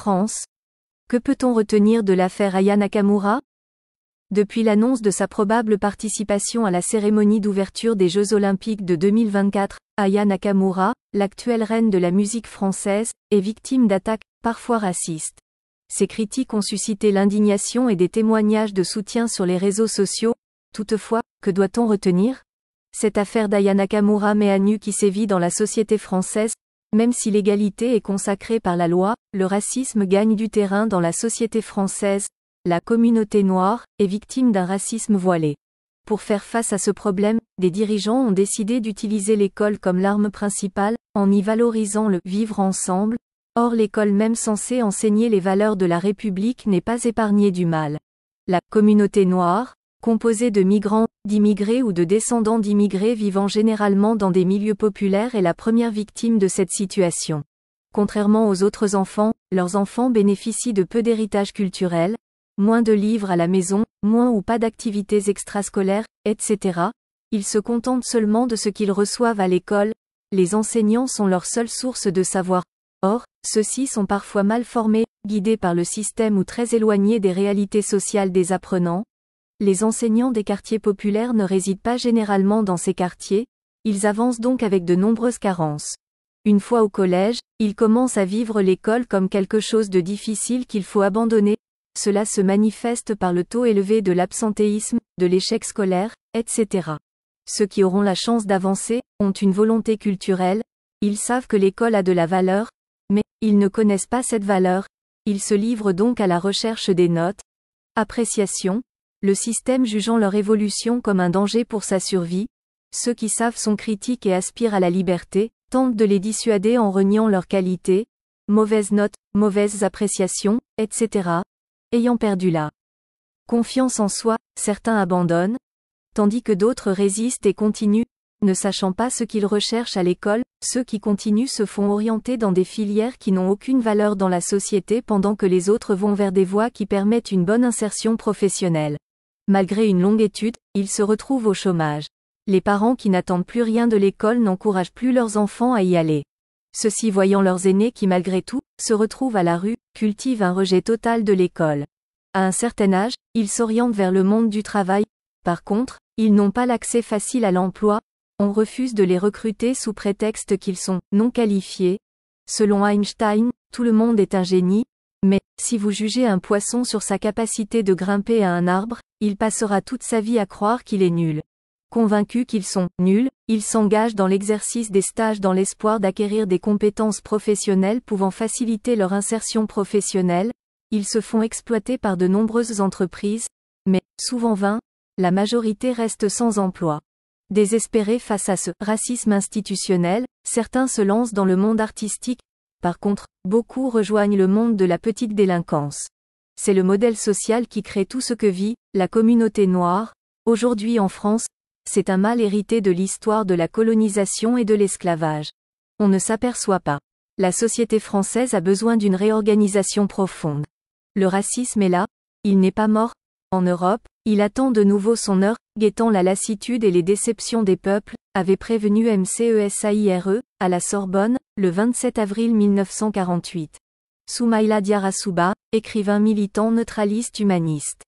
France. Que peut-on retenir de l'affaire Aya Nakamura? Depuis l'annonce de sa probable participation à la cérémonie d'ouverture des Jeux Olympiques de 2024, Aya Nakamura, l'actuelle reine de la musique française, est victime d'attaques, parfois racistes. Ces critiques ont suscité l'indignation et des témoignages de soutien sur les réseaux sociaux. Toutefois, que doit-on retenir? Cette affaire d'Aya Nakamura met à nu qui sévit dans la société française. Même si l'égalité est consacrée par la loi, le racisme gagne du terrain dans la société française. La communauté noire est victime d'un racisme voilé. Pour faire face à ce problème, des dirigeants ont décidé d'utiliser l'école comme l'arme principale, en y valorisant le « vivre ensemble ». Or l'école même censée enseigner les valeurs de la République n'est pas épargnée du mal. La communauté noire, composée de migrants, d'immigrés ou de descendants d'immigrés vivant généralement dans des milieux populaires, est la première victime de cette situation. Contrairement aux autres enfants, leurs enfants bénéficient de peu d'héritage culturel, moins de livres à la maison, moins ou pas d'activités extrascolaires, etc. Ils se contentent seulement de ce qu'ils reçoivent à l'école. Les enseignants sont leur seule source de savoir. Or, ceux-ci sont parfois mal formés, guidés par le système ou très éloignés des réalités sociales des apprenants. Les enseignants des quartiers populaires ne résident pas généralement dans ces quartiers, ils avancent donc avec de nombreuses carences. Une fois au collège, ils commencent à vivre l'école comme quelque chose de difficile qu'il faut abandonner. Cela se manifeste par le taux élevé de l'absentéisme, de l'échec scolaire, etc. Ceux qui auront la chance d'avancer, ont une volonté culturelle, ils savent que l'école a de la valeur, mais, ils ne connaissent pas cette valeur, ils se livrent donc à la recherche des notes. Appréciation, le système jugeant leur évolution comme un danger pour sa survie. Ceux qui savent sont critiques et aspirent à la liberté, tentent de les dissuader en reniant leurs qualités. Mauvaises notes, mauvaises appréciations, etc. Ayant perdu la confiance en soi, certains abandonnent, tandis que d'autres résistent et continuent, ne sachant pas ce qu'ils recherchent à l'école. Ceux qui continuent se font orienter dans des filières qui n'ont aucune valeur dans la société pendant que les autres vont vers des voies qui permettent une bonne insertion professionnelle. Malgré une longue étude, ils se retrouvent au chômage. Les parents qui n'attendent plus rien de l'école n'encouragent plus leurs enfants à y aller. Ceux-ci, voyant leurs aînés qui malgré tout, se retrouvent à la rue, cultivent un rejet total de l'école. À un certain âge, ils s'orientent vers le monde du travail. Par contre, ils n'ont pas l'accès facile à l'emploi. On refuse de les recruter sous prétexte qu'ils sont non qualifiés. Selon Einstein, tout le monde est un génie. Mais, si vous jugez un poisson sur sa capacité de grimper à un arbre, il passera toute sa vie à croire qu'il est nul. Convaincus qu'ils sont nuls, ils s'engagent dans l'exercice des stages dans l'espoir d'acquérir des compétences professionnelles pouvant faciliter leur insertion professionnelle. Ils se font exploiter par de nombreuses entreprises, mais, souvent vains, la majorité reste sans emploi. Désespérés face à ce racisme institutionnel, certains se lancent dans le monde artistique. Par contre, beaucoup rejoignent le monde de la petite délinquance. C'est le modèle social qui crée tout ce que vit la communauté noire. Aujourd'hui en France, c'est un mal hérité de l'histoire de la colonisation et de l'esclavage. On ne s'aperçoit pas. La société française a besoin d'une réorganisation profonde. Le racisme est là, il n'est pas mort. En Europe, il attend de nouveau son heure, guettant la lassitude et les déceptions des peuples, avait prévenu MCESAIRE, à la Sorbonne, le 27 avril 1948. Soumaïla Diarra Souba, écrivain militant neutraliste humaniste.